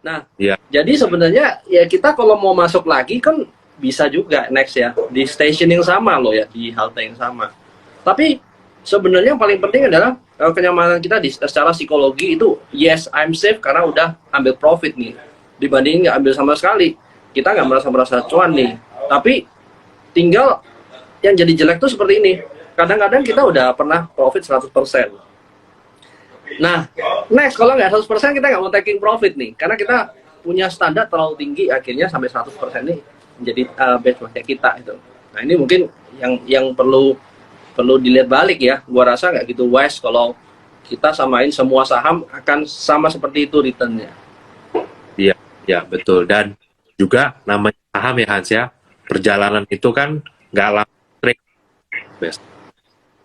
Nah, Iya. jadi sebenarnya ya kita kalau mau masuk lagi kan bisa juga next ya di station yang sama loh ya, di halte yang sama. Tapi sebenarnya yang paling penting adalah kenyamanan kita secara psikologi itu yes I'm safe karena udah ambil profit nih dibandingin nggak ambil sama sekali, kita nggak merasa cuan nih. Tapi tinggal yang jadi jelek tuh seperti ini, kadang-kadang kita udah pernah profit 100%. Nah, next kalau nggak 100% kita nggak mau taking profit nih, karena kita punya standar terlalu tinggi, akhirnya sampai 100% nih menjadi benchmark kita itu. Nah ini mungkin yang perlu perlu dilihat balik ya. Gua rasa nggak gitu wise kalau kita samain semua saham akan sama seperti itu returnnya. Iya, ya betul. Dan juga namanya saham ya Hans ya, perjalanan itu kan nggak langsung straight,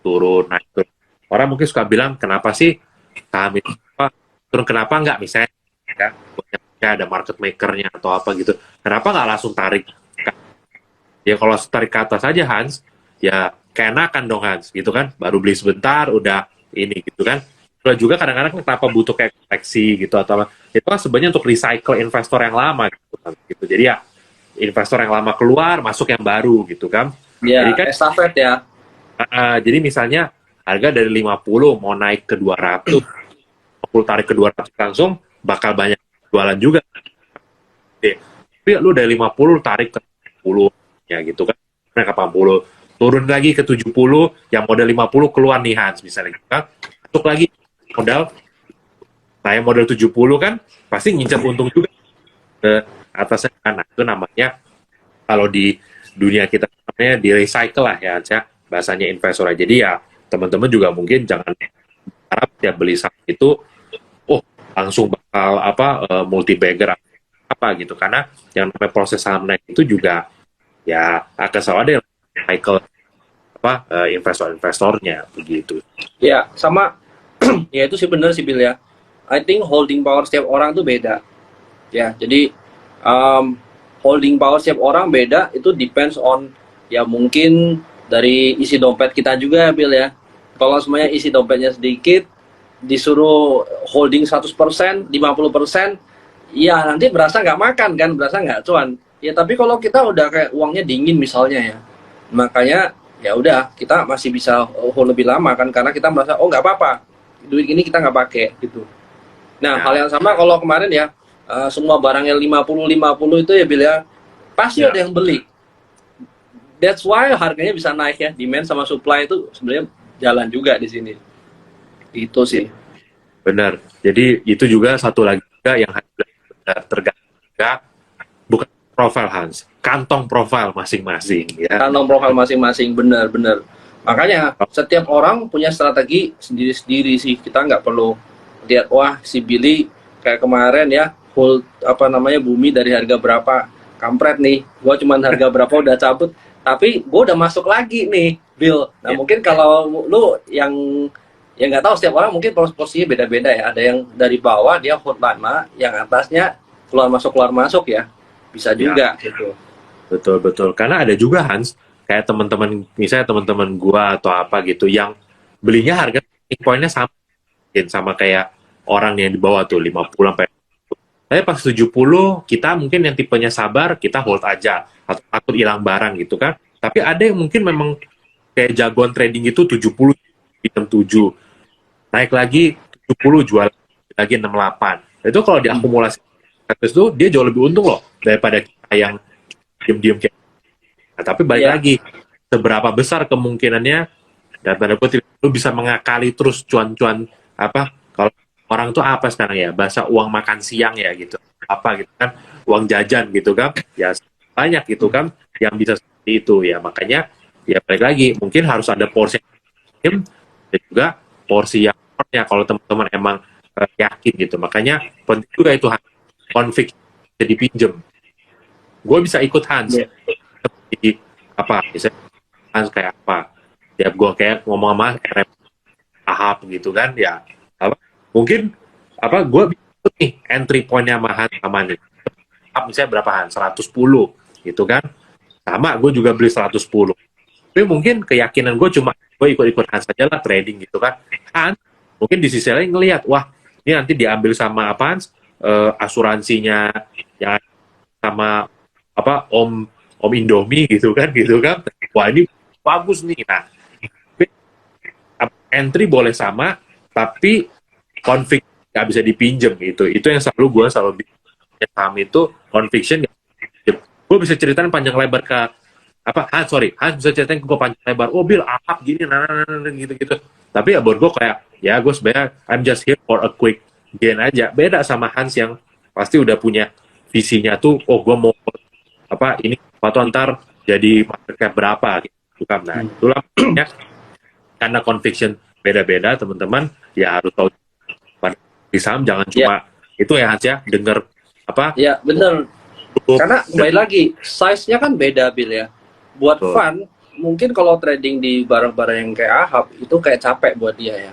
turun, naik, turun. Orang mungkin suka bilang, kenapa sih saham itu apa, turun, kenapa nggak misalnya ya, ada market makernya atau apa gitu, kenapa nggak langsung tarik? Ya kalau tarik ke atas aja Hans, ya keenakan dong Hans, gitu kan, baru beli sebentar, udah ini gitu kan. Terus juga kadang-kadang kenapa butuh kayak koleksi gitu atau apa, itu kan sebenarnya untuk recycle investor yang lama gitu kan. Gitu. Jadi ya investor yang lama keluar, masuk yang baru gitu kan. Jadi Ya, kan estafet ya. jadi misalnya harga dari 50 mau naik ke 200, 50 tarik ke 200 langsung bakal banyak jualan juga. Oke. Tapi lu dari 50 tarik ke 10 ya gitu kan. Naik ke 80, turun lagi ke 70, yang modal 50 keluar nih Hans misalnya gitu kan. Masuk lagi modal, nah yang modal 70 kan pasti ngincer untung juga ke atasnya kan. Nah, itu namanya kalau di dunia kita namanya di recycle lah ya Hans ya, bahasanya investor aja. Jadi ya teman-teman juga mungkin jangan harap ya beli saham itu oh langsung bakal apa multi bagger apa gitu, karena yang namanya proses saham naik itu juga ya akan selalu ada yang cycle apa investor-investornya begitu. Ya, sama ya itu sih bener sih Bill ya. I think holding power setiap orang tuh beda. Ya, jadi um, holding power setiap orang beda, itu depends on ya mungkin dari isi dompet kita juga Bill ya. Kalau semuanya isi dompetnya sedikit, disuruh holding 100%, 50%, ya nanti berasa nggak makan kan, berasa nggak cuan. Ya tapi kalau kita udah kayak uangnya dingin misalnya ya, makanya ya udah kita masih bisa hold lebih lama kan, karena kita merasa oh nggak apa-apa, duit ini kita nggak pakai gitu. Nah, hal Ya, yang sama kalau kemarin ya, semua barangnya 50-50 itu ya Bil ya, pasti ya ada yang beli. That's why harganya bisa naik ya. Demand sama supply itu sebenarnya jalan juga di sini. Itu ya, sih. benar. Jadi itu juga satu lagi juga yang harus tergantung juga, bukan profil Hans, kantong profil masing-masing ya. Kantong profil masing-masing, benar-benar. Makanya setiap orang punya strategi sendiri-sendiri sih. Kita nggak perlu lihat wah si Billy kayak kemarin ya hold apa namanya bumi dari harga berapa, kampret nih. Gua cuman harga berapa udah cabut, tapi gua udah masuk lagi nih, Bill. Nah Ya, mungkin kalau lu yang nggak tahu, setiap orang mungkin posisinya beda-beda ya. Ada yang dari bawah dia hold lama, yang atasnya keluar masuk ya. Bisa ya, juga gitu. betul betul. Karena ada juga Hans, kayak teman-teman misalnya teman-teman gua atau apa gitu yang belinya harga poinnya sama, sama kayak orang yang di bawah tuh 50 sampai. Tapi pas 70 kita mungkin yang tipenya sabar, kita hold aja atau takut hilang barang gitu kan. Tapi ada yang mungkin memang kayak jagoan trading itu 70 di 67, naik lagi 70 jual lagi 68. Itu kalau diakumulasi itu dia jauh lebih untung loh daripada kita yang diem-diem kayak. Nah, tapi balik Iya. lagi, seberapa besar kemungkinannya dan tanda kutip lu bisa mengakali terus cuan-cuan apa, kalau orang tuh apa sekarang ya bahasa uang makan siang ya gitu, apa gitu kan, uang jajan gitu kan ya, banyak gitu kan yang bisa seperti itu ya. Makanya ya balik lagi mungkin harus ada porsi yang dan juga porsi yang ya kalau teman-teman emang yakin gitu. Makanya penting juga itu konflik jadi pinjem, gue bisa ikut Hans Iya. di apa misalnya Hans kayak apa, tiap gue kayak ngomong sama RM tahap gitu kan ya, apa mungkin apa gue bisa nih entry pointnya sama Hans sama nih tahap misalnya berapa Hans 110 gitu kan, sama gue juga beli 110, tapi mungkin keyakinan gue cuma gue ikut-ikut Hans saja lah trading gitu kan. Hans mungkin di sisi lain ngelihat wah ini nanti diambil sama apa Hans asuransinya yang sama apa Om Indomie gitu kan, wah ini bagus nih. Nah, entry boleh sama, tapi config nggak bisa dipinjem gitu. Itu yang gue selalu bilang saham itu conviction. Gue bisa ceritain panjang lebar ke apa Hans bisa ceritain ke gue panjang lebar, oh Bill ahap gini gitu. Tapi ya buat gue kayak ya gue sebenarnya I'm just here for a quick gain aja. Beda sama Hans yang pasti udah punya visinya tuh, oh gue mau apa ini atau ntar jadi market cap berapa gitu kan. Nah itulah ya, karena conviction beda-beda teman-teman, ya harus tahu pada di saham jangan cuma itu ya Hans ya denger apa ya bener. Karena kembali lagi size-nya kan beda Bill ya. Buat fun mungkin kalau trading di barang-barang yang kayak ahap itu kayak capek buat dia ya.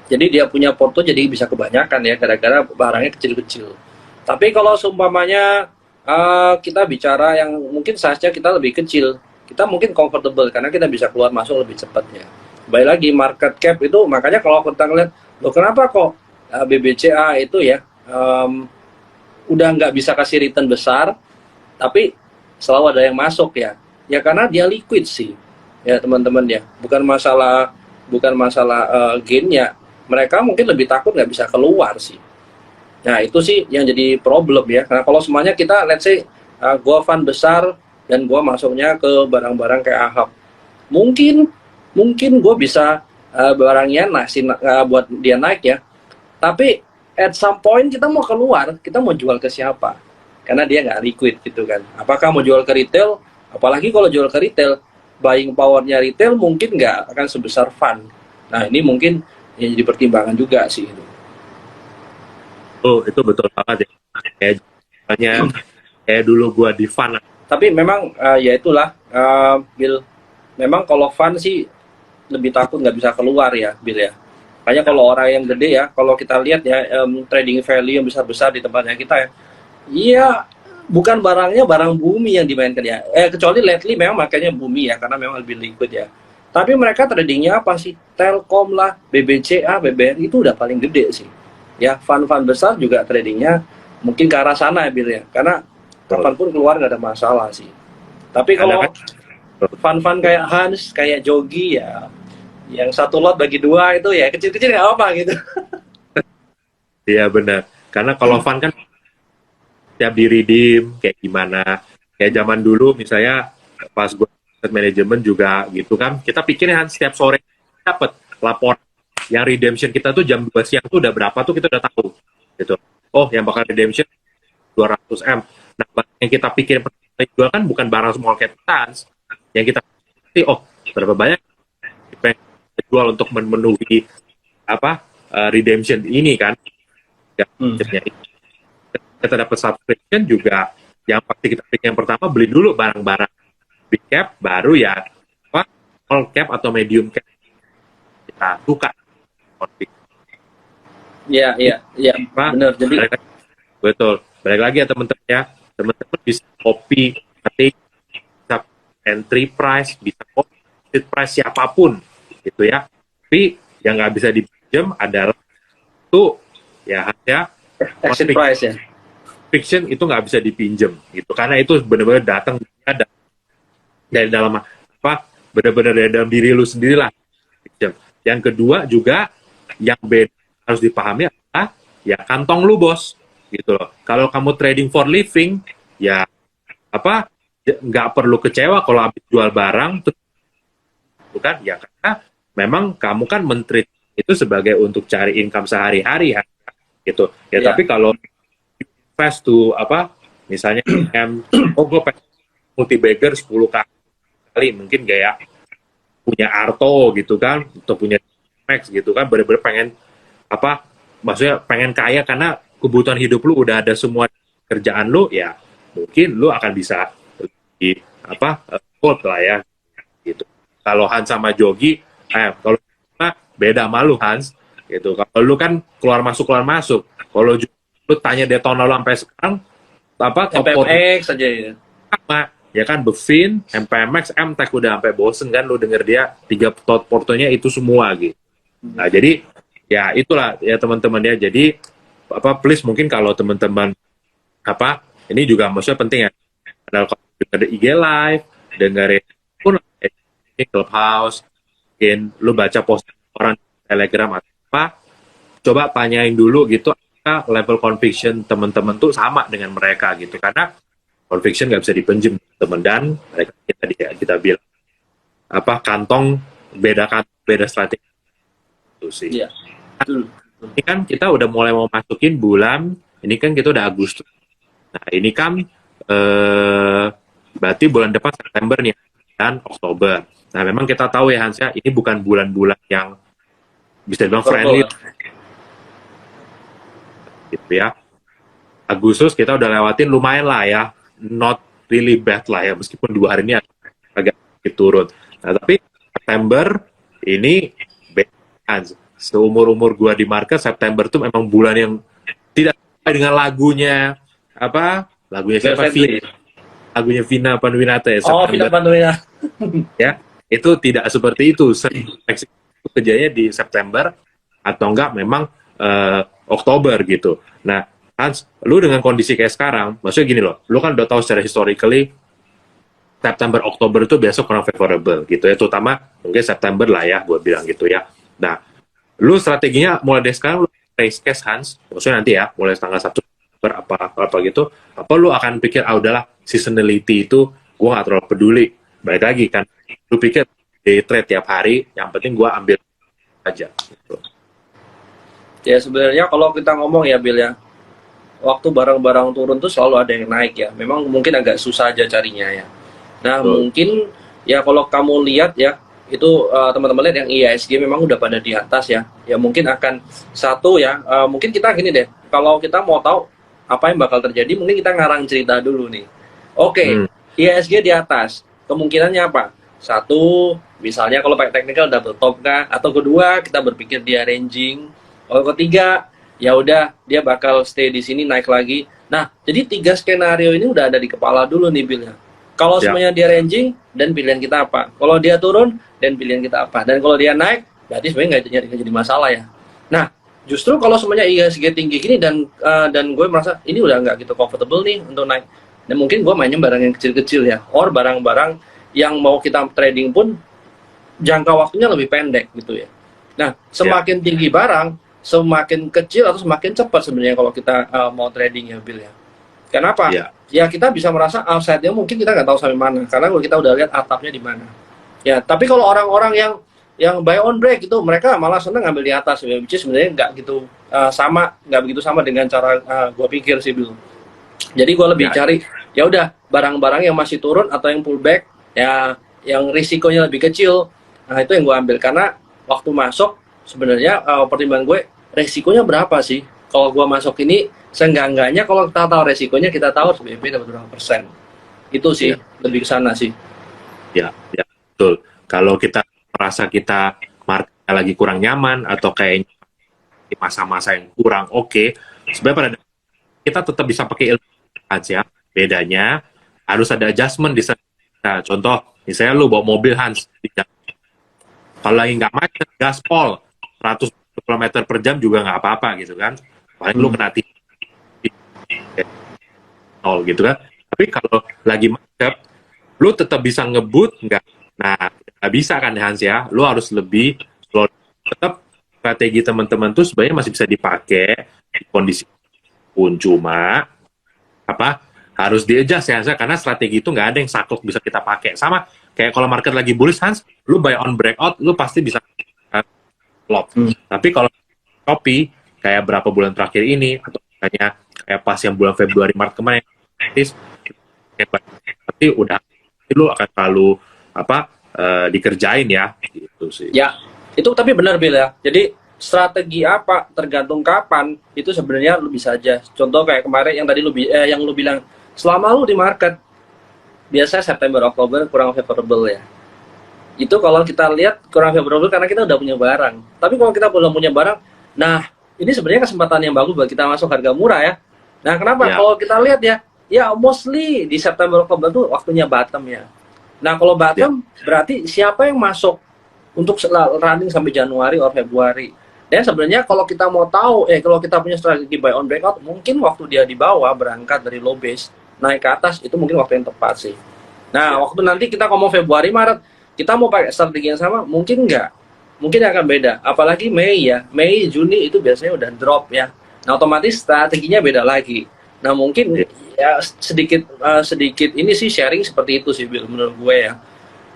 Jadi dia punya porto jadi bisa kebanyakan ya gara-gara barangnya kecil-kecil. Tapi kalau seumpamanya kita bicara yang mungkin size-nya kita lebih kecil, kita mungkin comfortable karena kita bisa keluar masuk lebih cepat ya. Baik lagi market cap itu, makanya kalau kita ngeliat, loh kenapa kok BBCA itu ya udah nggak bisa kasih return besar, tapi selalu ada yang masuk ya. Ya karena dia liquid sih, ya teman-teman ya. Bukan masalah gain ya. Mereka mungkin lebih takut nggak bisa keluar sih. Nah itu sih yang jadi problem ya. Karena kalau semuanya kita, let's say, gua fund besar dan gua masuknya ke barang-barang kayak ahap, mungkin gue bisa barangnya buat dia naik ya. Tapi at some point kita mau keluar, kita mau jual ke siapa? Karena dia nggak liquid gitu kan. Apakah mau jual ke retail? Apalagi kalau jual ke retail, buying powernya retail mungkin nggak akan sebesar fund. Nah ini mungkin yang jadi pertimbangan juga sih itu. Oh itu betul banget ya. Kayak dulu gua di fund. Tapi memang ya itulah Bill. Memang kalau fund sih lebih takut nggak bisa keluar ya Bill ya. Makanya kalau orang yang gede ya, kalau kita lihat ya trading value yang besar-besar di tempatnya kita ya, iya bukan barangnya barang bumi yang dimainkan ya. Kecuali lately memang makanya bumi ya, karena memang lebih liquid ya. Tapi mereka tradingnya apa sih? Telkom lah, BBCA, BBRI itu udah paling gede sih. Ya, fund-fund besar juga tradingnya mungkin ke arah sana ya, Bill ya. Karena kapanpun keluar nggak ada masalah sih. Tapi kalau fund-fund kayak Hans, kayak Jogi ya, yang satu lot bagi dua itu ya kecil-kecil nggak apa gitu. Iya benar. Karena kalau fund kan tiap di redeem kayak gimana, kayak zaman dulu misalnya pas gue manajemen juga gitu kan, kita pikirin setiap sore dapat lapor yang redemption kita tuh jam 2 siang tuh udah berapa tuh kita udah tahu gitu. Oh yang bakal redemption 200M. Nah yang kita pikirin jual kan bukan barang small cap funds, yang kita pikir oh berapa banyak kita jual untuk memenuhi apa redemption ini kan ya, kita dapat subscription juga, yang pasti kita pikir yang pertama beli dulu barang-barang big cap, baru ya apa small cap atau medium cap kita suka. Iya benar. Jadi betul, balik lagi ya teman-teman bisa copy nanti bisa entry price, bisa copy exit price siapapun gitu ya, tapi yang nggak bisa dipinjam adalah itu ya hanya exit price ya. Fiction itu nggak bisa dipinjam gitu, karena itu benar-benar datang dari dalam apa, benar-benar dari dalam diri lu sendiri lah. Yang kedua juga yang beda harus dipahami adalah ya kantong lu bos gitu loh. Kalau kamu trading for living ya apa nggak perlu kecewa kalau habis jual barang bukan ya, karena memang kamu kan menteri itu sebagai untuk cari income sehari-hari ya gitu ya. Tapi kalau invest to apa misalnya gue pengen multi bagger 10 kali mungkin kayak punya Arto gitu kan, atau punya Max gitu kan, bener-bener pengen apa maksudnya pengen kaya karena kebutuhan hidup lu udah ada semua kerjaan lu ya, mungkin lu akan bisa di apa quote lah ya gitu. Kalau Hans sama Jogi kalau beda sama lu Hans gitu. Kalau lu kan keluar masuk kalau lu tanya dia tahun lalu sampai sekarang apa MPMX saja ya. Sama ya kan, Bevin, MPMX, MTech udah sampai bosen kan lu denger dia 3 portonya itu semua gitu. Nah jadi ya itulah ya teman-teman ya, jadi please mungkin kalau teman-teman ini juga maksudnya penting ya. Kalau ada IG live, dengerin pun ini Clubhouse, mungkin lu baca post orang Telegram atau apa, coba tanyain dulu gitu, level conviction teman-teman tuh sama dengan mereka gitu, karena conviction nggak bisa dipenjem teman, dan mereka kita bilang kantong beda strategi itu sih. Iya. Ini kan kita udah mulai mau masukin bulan, ini kan kita udah Agustus. Nah ini kan berarti bulan depan September nih dan Oktober. Nah memang kita tahu ya Hans ya, ini bukan bulan-bulan yang bisa dibilang friendly gitu ya. Agustus kita udah lewatin lumayan lah ya, not really bad lah ya, meskipun 2 hari ini agak turun. Nah tapi September ini bad. Seumur-umur gua di market, September tuh memang bulan yang tidak sesuai dengan lagunya lagunya siapa, lagunya Vina Panduwinata ya, Oh, Vina Panduwinata ya, itu tidak seperti itu. Kerjanya di September atau enggak memang Oktober gitu. Nah Hans, lu dengan kondisi kayak sekarang, maksudnya gini loh, lu kan udah tahu secara historically September Oktober itu biasa kurang favorable gitu ya, terutama mungkin September lah ya buat bilang gitu ya. Nah lu strateginya mulai dari sekarang, lu raise cash Hans, maksudnya nanti ya, mulai tanggal 1 apa gitu, apa lu akan pikir, udahlah, seasonality itu gue gak terlalu peduli, balik lagi kan, lu pikir day trade tiap hari, yang penting gue ambil aja gitu. Ya sebenarnya kalau kita ngomong ya Bill ya, waktu barang-barang turun tuh selalu ada yang naik ya, memang mungkin agak susah aja carinya ya. Nah mungkin ya kalau kamu lihat ya, itu teman-teman lihat yang IHSG memang udah pada di atas ya. Ya mungkin akan satu ya, mungkin kita gini deh, kalau kita mau tahu apa yang bakal terjadi, mungkin kita ngarang cerita dulu nih. Oke, IHSG di atas, kemungkinannya apa? Satu, misalnya kalau pakai technical double top kah? Atau kedua, kita berpikir dia ranging. Kalau ketiga, ya udah dia bakal stay di sini naik lagi. Nah, jadi 3 skenario ini udah ada di kepala dulu nih Bill. Kalau semuanya dia ranging, dan pilihan kita apa? Kalau dia turun, dan pilihan kita apa? Dan kalau dia naik, berarti sebenarnya nggak jadi masalah ya. Nah, justru kalau semuanya IHSG tinggi gini dan gue merasa ini udah nggak gitu comfortable nih untuk naik. Dan mungkin gue mainnya barang yang kecil-kecil ya, or barang-barang yang mau kita trading pun jangka waktunya lebih pendek gitu ya. Nah, semakin tinggi barang, semakin kecil atau semakin cepat sebenarnya kalau kita mau trading ya Bill ya. Kenapa? Ya kita bisa merasa upside-nya mungkin kita nggak tahu sampai mana, karena kalau kita udah lihat atapnya di mana. Ya, tapi kalau orang-orang yang buy on break itu, mereka malah seneng ngambil di atas, ya, which is sebenarnya nggak gitu nggak begitu sama dengan cara gue pikir sih Bill. Jadi gue lebih cari ya udah barang-barang yang masih turun atau yang pullback ya, yang risikonya lebih kecil. Nah itu yang gue ambil, karena waktu masuk sebenarnya pertimbangan gue risikonya berapa sih. Kalau gue masuk ini, seenggak-enggaknya kalau kita tahu resikonya, kita tahu SBB dapat berapa persen. Itu sih, lebih ke sana sih. Ya, betul. Kalau kita merasa kita marketnya lagi kurang nyaman, atau kayaknya di masa-masa yang kurang oke, sebenarnya kita tetap bisa pakai ilmu aja. Bedanya, harus ada adjustment di sana. Nah, contoh, misalnya lu bawa mobil Hans, kalau lagi nggak macet, gaspol, 100 km per jam juga nggak apa-apa gitu kan. Paling lu kena nol gitu kan. Tapi kalau lagi macet, lu tetap bisa ngebut nggak? Nah, nggak bisa kan Hans ya. Lu harus lebih slow. Tetap strategi teman-teman tuh sebenarnya masih bisa dipakai di kondisi pun, cuma harus di-adjust ya Hans, karena strategi itu nggak ada yang saklek bisa kita pakai. Sama kayak kalau market lagi bullish Hans, lu buy on breakout, lu pasti bisa flop. Tapi kalau copy kayak berapa bulan terakhir ini, atau misalnya kayak pas yang bulan Februari Maret kemarin, tapi udah lu akan selalu dikerjain ya gitu sih. Ya, itu tapi benar Bill ya. Jadi strategi apa tergantung kapan, itu sebenarnya lu bisa aja. Contoh kayak kemarin yang tadi yang lu bilang, selama lu di market biasa September Oktober kurang favorable ya. Itu kalau kita lihat kurang favorable karena kita udah punya barang. Tapi kalau kita belum punya barang, nah ini sebenarnya kesempatan yang bagus buat kita masuk harga murah ya. Nah kenapa? Kalau kita lihat ya mostly di September Oktober tuh waktunya bottom ya. Nah kalau bottom berarti siapa yang masuk untuk running sampai Januari atau Februari? Dan sebenarnya kalau kita mau tahu, kalau kita punya strategi buy on breakout, mungkin waktu dia di bawah berangkat dari low base naik ke atas itu mungkin waktu yang tepat sih. Nah, waktu nanti kita ngomong Februari, Maret, kita mau pakai strategi yang sama, mungkin enggak. Mungkin akan beda. Apalagi Mei ya. Mei, Juni itu biasanya udah drop ya. Nah, otomatis strateginya beda lagi. Nah, mungkin ya sedikit ini sih sharing seperti itu sih, Bill, menurut gue ya.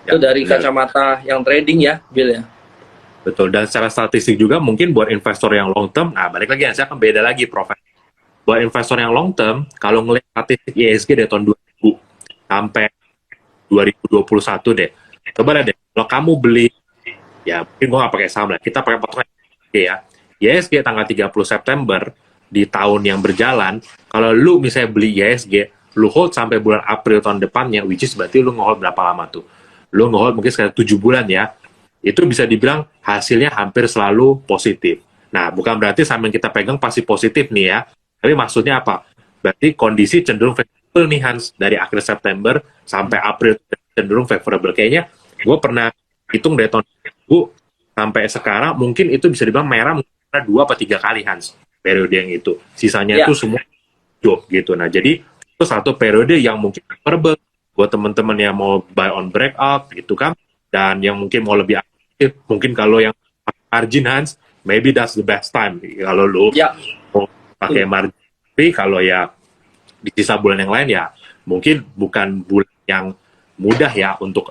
Itu dari benar. kacamata yang trading ya, Bill ya. Betul, dan secara statistik juga mungkin buat investor yang long term, nah balik lagi, saya akan beda lagi profil. Buat investor yang long term, kalau ngelihat statistik ISG dari tahun 2000 sampai 2021 deh, coba deh, kalau kamu beli, ya mungkin gue nggak pakai saham lah, kita pakai patokan ISG ya, ISG tanggal 30 September di tahun yang berjalan, kalau lu misalnya beli ISG, lu hold sampai bulan April tahun depannya, which is berarti lu nge-hold berapa lama tuh? Lu nge-hold mungkin sekitar 7 bulan ya, itu bisa dibilang hasilnya hampir selalu positif. Nah, bukan berarti saham yang kita pegang pasti positif nih ya, tapi maksudnya apa? Berarti kondisi cenderung favorable nih Hans, dari akhir September sampai April cenderung favorable. Kayaknya gue pernah hitung dari tahun 2000 sampai sekarang, mungkin itu bisa dibilang merah mungkin 2 atau 3 kali Hans, periode yang itu. Sisanya Ya, itu semua hijau gitu. Nah, jadi itu satu periode yang mungkin favorable buat teman-teman yang mau buy on breakout gitu kan, dan yang mungkin mau lebih mungkin kalau yang margin Hans, maybe that's the best time kalau lu ya, mau pakai margin. Tapi kalau ya di sisa bulan yang lain ya mungkin bukan bulan yang mudah ya untuk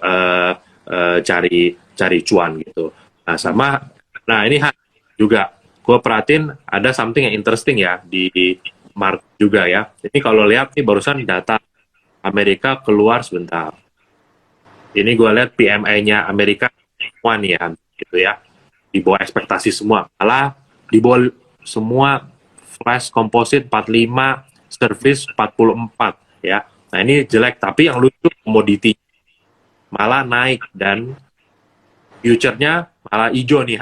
cari cuan gitu. Nah sama, nah ini Hans, juga gue perhatiin ada something yang interesting ya di market juga ya. Ini kalau lihat nih barusan data Amerika keluar sebentar. Ini gue lihat PMI-nya Amerika semua nih ya, gitu ya, di bawah ekspektasi semua, malah di bawah semua. Flash composite 45, service 44 ya. Nah ini jelek, tapi yang lucu komoditi malah naik dan future-nya malah hijau nih,